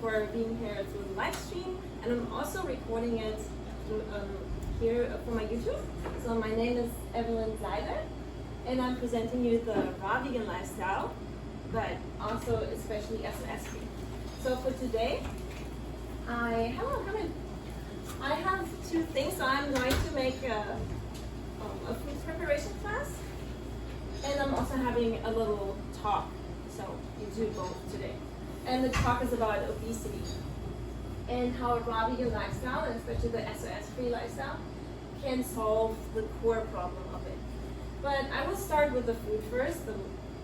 for being here through the live stream, and I'm also recording it here for my YouTube. So my name is Evelyn Leider, and I'm presenting you the raw vegan lifestyle, but also especially SOS free. So for today, I have two things. So I'm going to make a food preparation class, and I'm also having a little talk. So you do both today. And the talk is about obesity and how a raw vegan lifestyle, and especially the SOS-free lifestyle, can solve the core problem of it. But I will start with the food first, the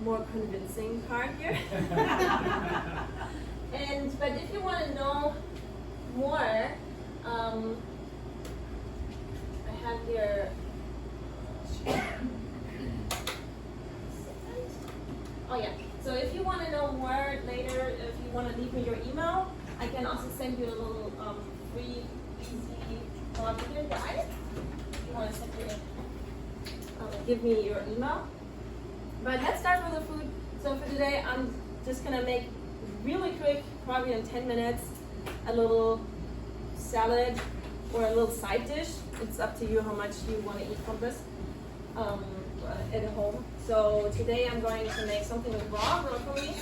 more convincing part here. But if you want to know more, I have here. Oh yeah. So if you want to know more later, if you want to leave me your email, I can also send you a little free, easy vegan guide. If you want to send me, give me your email. But let's start with the food. So for today, I'm just gonna make really quick, probably in 10 minutes, a little salad or a little side dish. It's up to you how much you want to eat from this at home. So today I'm going to make something with raw broccoli,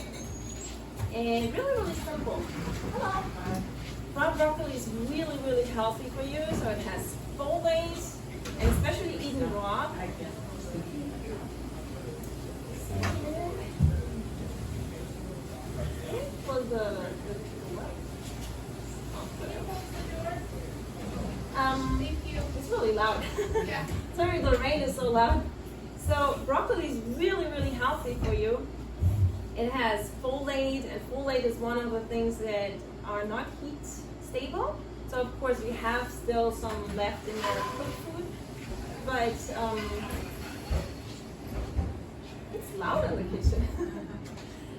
and really simple. Hello. Raw broccoli is really healthy for you. So it has folate, and especially eaten raw. It's really loud. Yeah. Sorry, the rain is so loud. So broccoli is really healthy for you. It has folate, and folate is one of the things that are not heat stable. So of course we have still some left in your cooked food, but it's loud in the kitchen.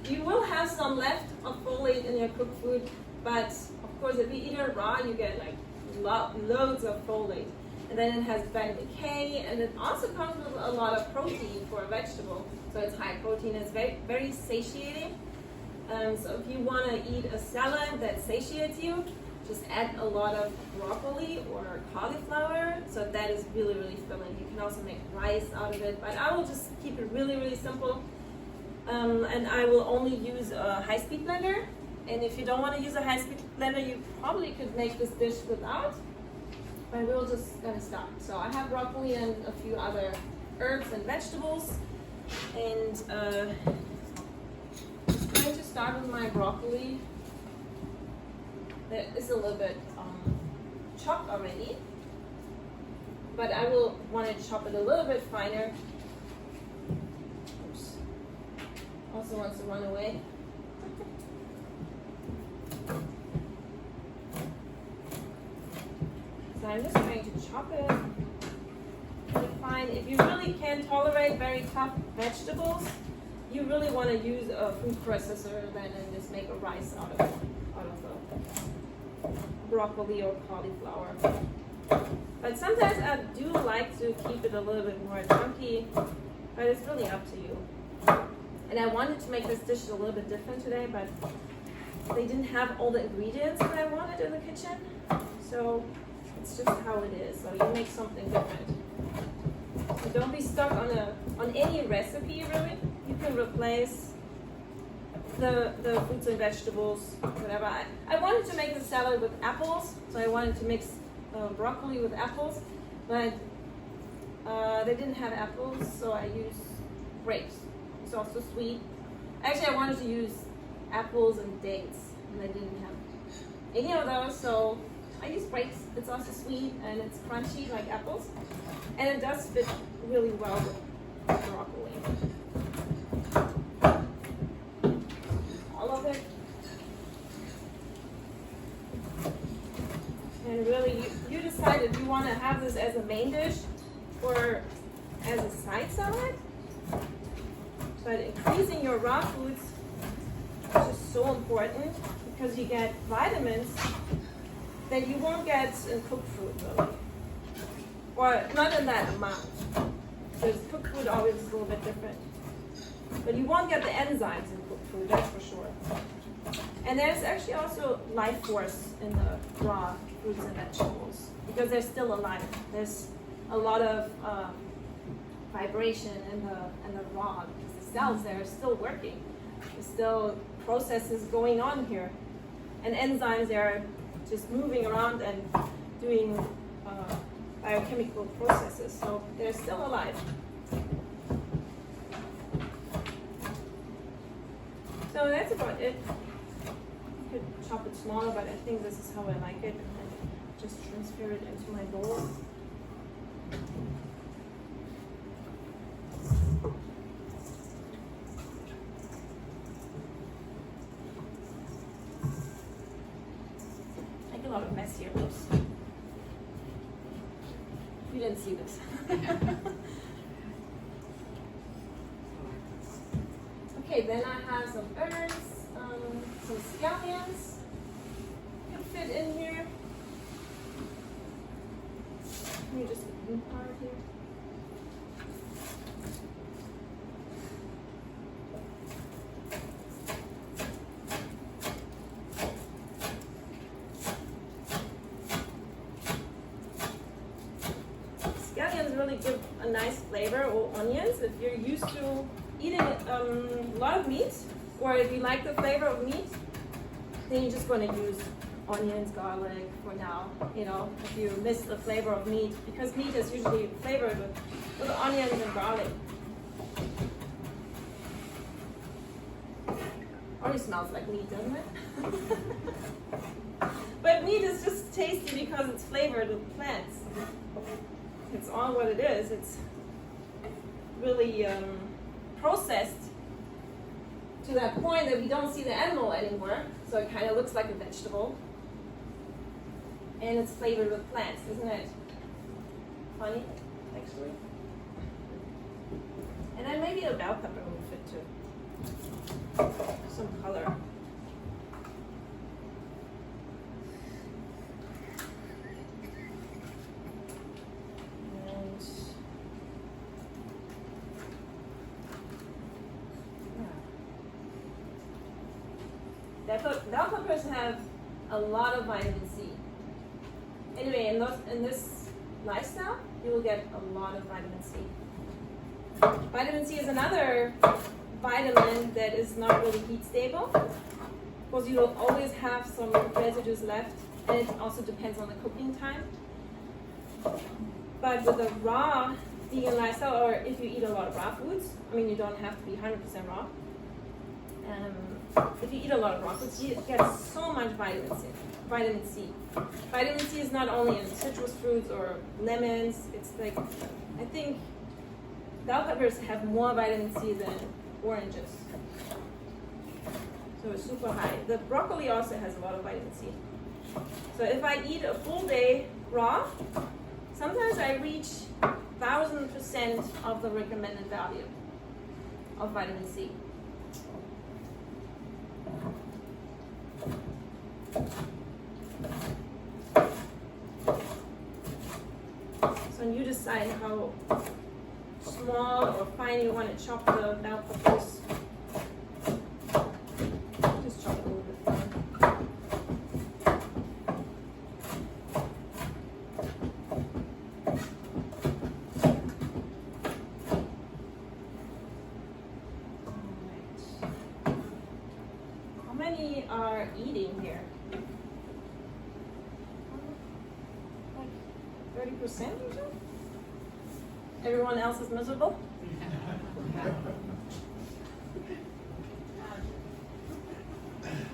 You will have some left of folate in your cooked food, but of course if you eat it raw, you get like loads of folate. And then it has vitamin K, and it also comes with a lot of protein for a vegetable. So it's high protein, it's very satiating. So if you want to eat a salad that satiates you, just add a lot of broccoli or cauliflower. So that is really filling. You can also make rice out of it, but I will just keep it really simple. And I will only use a high-speed blender. And if you don't want to use a high-speed blender, you probably could make this dish without. But we'll just gonna start. So I have broccoli and a few other herbs and vegetables. And I'm going to start with my broccoli. That is a little bit chopped already, but I will want to chop it a little bit finer. Oops. Also wants to run away. So I'm just going to chop it really fine. If you really can't tolerate very tough vegetables, you really want to use a food processor then and just make a rice out of the broccoli or cauliflower. But sometimes I do like to keep it a little bit more chunky, but it's really up to you. And I wanted to make this dish a little bit different today, but they didn't have all the ingredients that I wanted in the kitchen. So it's just how it is. So you make something different. So don't be stuck on any recipe really. You can replace the fruits and vegetables, whatever. I wanted to make a salad with apples, so I wanted to mix broccoli with apples, but they didn't have apples, so I used grapes. It's also sweet. Actually, I wanted to use apples and dates, and I didn't have any of those, so I used grapes. It's also sweet and it's crunchy like apples, and it does fit really well with broccoli. All of it. And really, you decide if you want to have this as a main dish or as a side salad. But increasing your raw foods is just so important because you get vitamins that you won't get in cooked food, really. Or not in that amount. Because cooked food always is a little bit different. But you won't get the enzymes in cooked food, that's for sure. And there's actually also life force in the raw fruits and vegetables because they're still alive. There's a lot of vibration in the raw because the cells there are still working. There's still processes going on here, and enzymes are just moving around and doing biochemical processes. So they're still alive. So that's about it. You could chop it smaller, but I think this is how I like it. And just transfer it into my bowl. Like a lot of mess here, oops. You didn't see this. Okay, then I have some herbs, some scallions can fit in here. Let me just the blue part here. Scallions really give a nice flavor, or onions, if you're used to eating a lot of meat, or if you like the flavor of meat, then you're just going to use onions, garlic for now. You know, if you miss the flavor of meat, because meat is usually flavored with onions and garlic. Already smells like meat, doesn't it? But meat is just tasty because it's flavored with plants. It's all what it is. It's really processed to that point that we don't see the animal anymore, so it kind of looks like a vegetable, and it's flavored with plants. Isn't it funny, actually? And then maybe a bell pepper will fit too, some color. Bell peppers have a lot of vitamin C. Anyway, in this lifestyle, you will get a lot of vitamin C. Vitamin C is another vitamin that is not really heat stable, because you will always have some residues left, and it also depends on the cooking time. But with a raw vegan lifestyle, or if you eat a lot of raw foods, I mean, you don't have to be 100% raw. If you eat a lot of raw foods, you get so much vitamin C. Vitamin C. Vitamin C is not only in citrus fruits or lemons. It's like, I think bell peppers have more vitamin C than oranges. So it's super high. The broccoli also has a lot of vitamin C. So if I eat a full day raw, sometimes I reach 1000% of the recommended value of vitamin C. So you decide how small or fine you want to chop the bell peppers. Just chop a little bit fine. How many are eating here? 30% or so? Everyone else is miserable?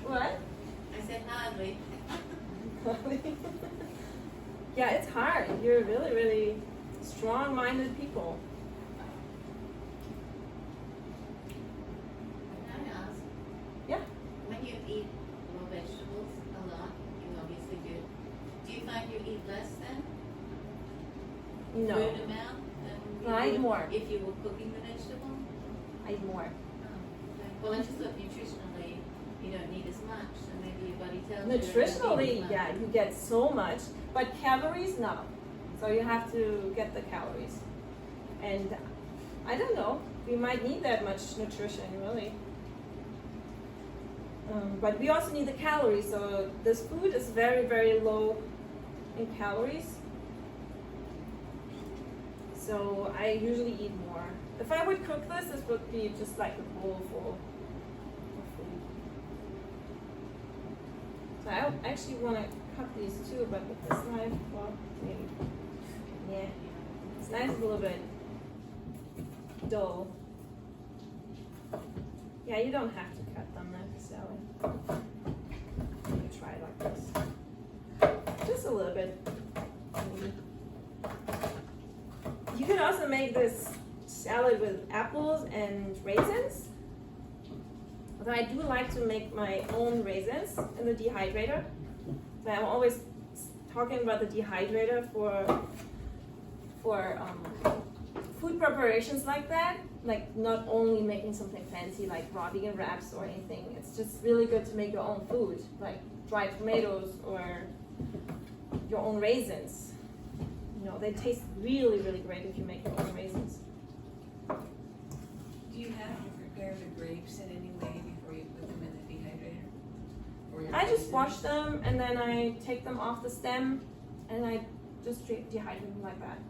What? I said hardly. Yeah, it's hard. You're really, really strong-minded people. Can I ask? Yeah. When you eat raw vegetables a lot, you obviously do you find you eat less then? No. Food amount than No, I eat more. if you were cooking the vegetable? I eat more. Oh, okay. Well, I just thought nutritionally you don't need as much, so maybe your body tells you. Nutritionally, yeah, you get so much, but calories, no. So you have to get the calories. And I don't know, we might need that much nutrition, really. But we also need the calories, so this food is very, very low in calories. So I usually eat more. If I would cook this, this would be just like a bowl full of food. So I actually want to cut these too, but with this knife, well, maybe. Yeah, it's nice, a little bit dull. Yeah, you don't have to cut them necessarily. Let me try it like this. Just a little bit. Maybe. You could also make this salad with apples and raisins. Although I do like to make my own raisins in the dehydrator. So I'm always talking about the dehydrator for food preparations like that. Like not only making something fancy like raw vegan wraps or anything. It's just really good to make your own food, like dried tomatoes or your own raisins. You know, they taste really, really great if you make your own raisins. Do you have to prepare the grapes in any way before you put them in the dehydrator? Or your I just raisins? wash them and then I take them off the stem and I just dehydrate them like that.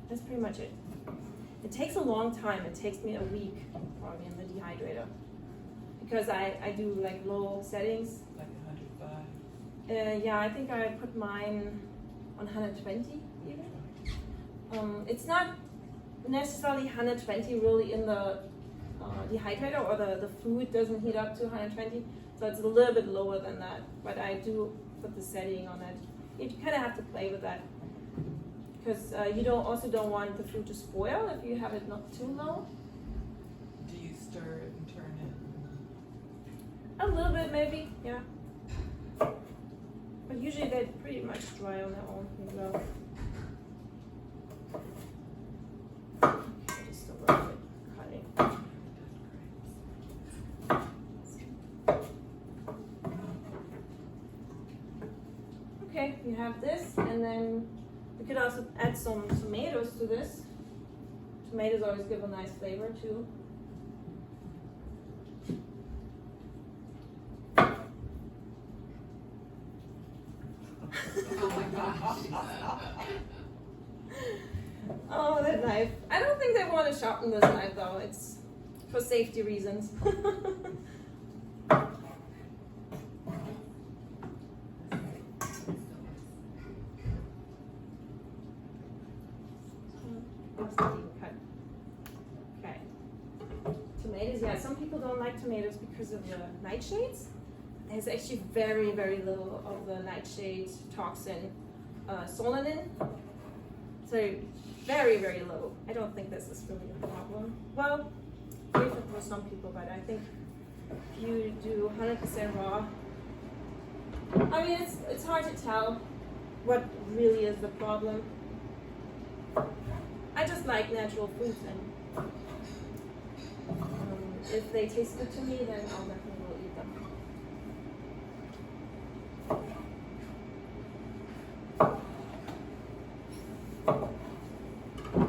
That's pretty much it. It takes a long time. It takes me a week probably in the dehydrator because I do like low settings. Like 105. Yeah, I think I put mine on 120 even. It's not necessarily 120 really in the dehydrator, or the food doesn't heat up to 120, so it's a little bit lower than that, but I do put the setting on it. You kind of have to play with that because you don't want the food to spoil if you have it not too low. Do you stir it and turn it? A little bit maybe, yeah. But usually they're pretty much dry on their own as well. Okay, just a little bit cutting. Okay, you have this, and then we could also add some tomatoes to this. Tomatoes always give a nice flavor too. Oh my gosh. Oh, that knife. I don't think they want to sharpen this knife though. It's for safety reasons. Okay. Tomatoes, yeah, some people don't like tomatoes because of the nightshades. There's actually very, very little of the nightshade toxin, solanine. So very, very low. I don't think this is really a problem. Well, maybe for some people, but I think if you do 100% raw, I mean, it's hard to tell what really is the problem. I just like natural foods, and if they taste good to me, then I'll definitely will eat them.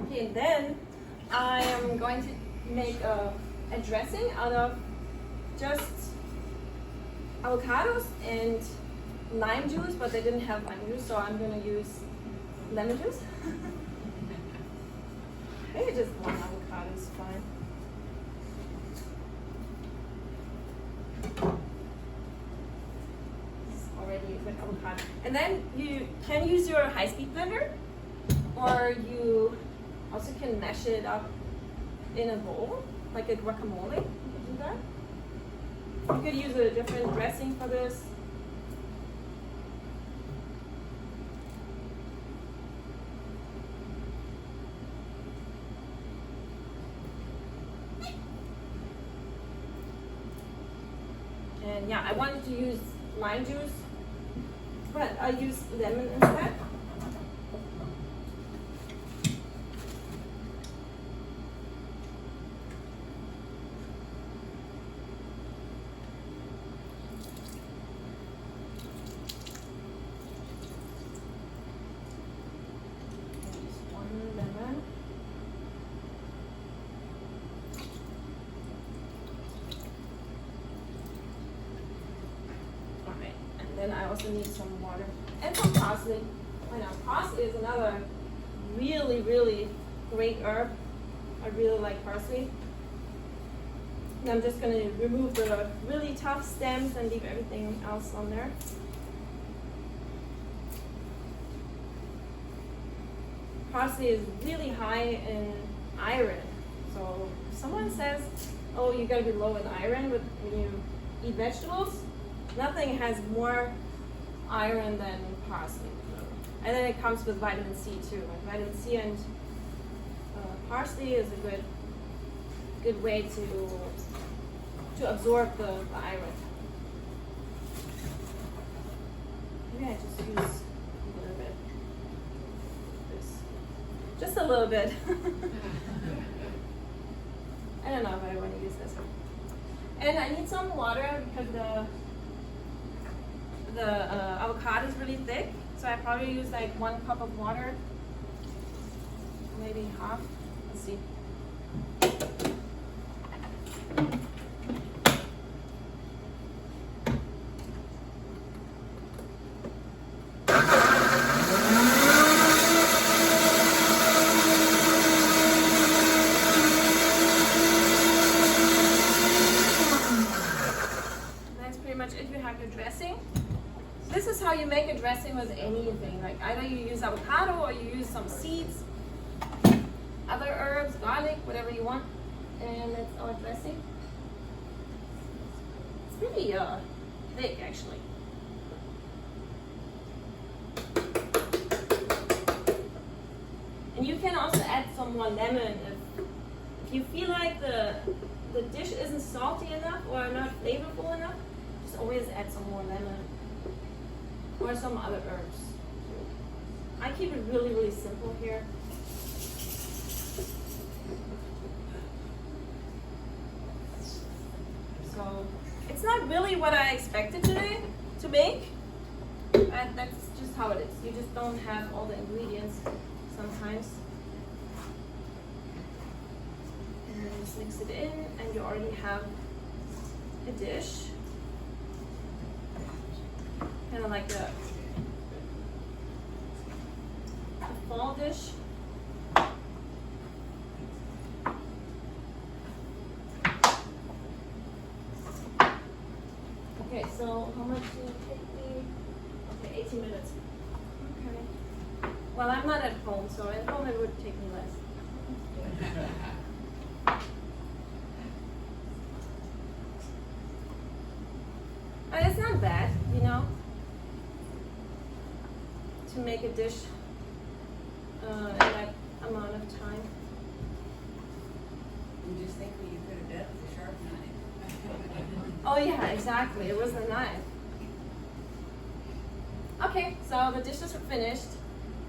Okay, and then I am going to make a dressing out of just avocados and lime juice, but they didn't have lime juice, so I'm going to use lemon juice. Maybe just one avocado is fine. It's already a good avocado. And then you can use your high-speed blender, or you also can mash it up in a bowl, like a guacamole. You could do that. You could use a different dressing for this. And yeah, I wanted to use lime juice, but I used lemon instead. Just one lemon. also need some water. And some parsley. I know, parsley is another really, really great herb. I really like parsley. And I'm just gonna remove the really tough stems and leave everything else on there. Parsley is really high in iron. So if someone says, oh, you gotta be low in iron when you eat vegetables, nothing has more iron than parsley. And then it comes with vitamin C too. And vitamin C and parsley is a good way to absorb the iron. Maybe I just use a little bit. Just a little bit. I don't know if I want to use this. And I need some water because the avocado is really thick. So I probably use like 1 cup of water, maybe half. Let's see. That's pretty much it. You have your dressing. This is how you make a dressing with anything. Like either you use avocado or you use some seeds, other herbs, garlic, whatever you want. And that's our dressing. It's pretty thick actually. And you can also add some more lemon if you feel like the dish isn't salty enough or not flavorful enough. Just always add some more lemon. Or some other herbs. I keep it really, really simple here. So it's not really what I expected today to make, but that's just how it is. You just don't have all the ingredients sometimes. And then just mix it in, and you already have a dish. Kind of like a fall dish. Okay, so how much did it take me? Okay, 18 minutes. Okay. Well, I'm not at home, so at home it would take me less. But it's not bad, you know, to make a dish in that amount of time. You just think what you could have done with a sharp knife. Oh yeah, exactly. It was a knife. Okay, so the dishes are finished,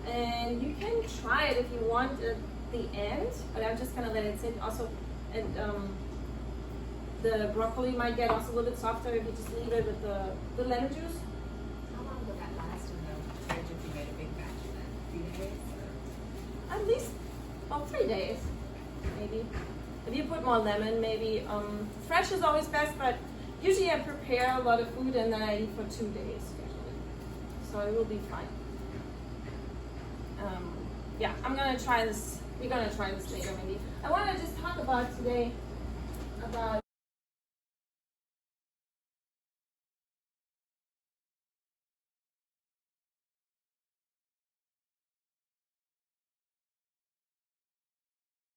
and you can try it if you want at the end, but I'm just gonna let it sit. Also, and the broccoli might get also a little bit softer if you just leave it with the lemon juice. How long would that last in the fridge if you made a big batch of that? 3 days? Or? At least, well, 3 days, maybe. If you put more lemon, maybe. Fresh is always best, but usually I prepare a lot of food and then I eat for 2 days usually. So it will be fine. Yeah, I'm gonna try this. We're gonna try this later maybe. I wanna just talk about today about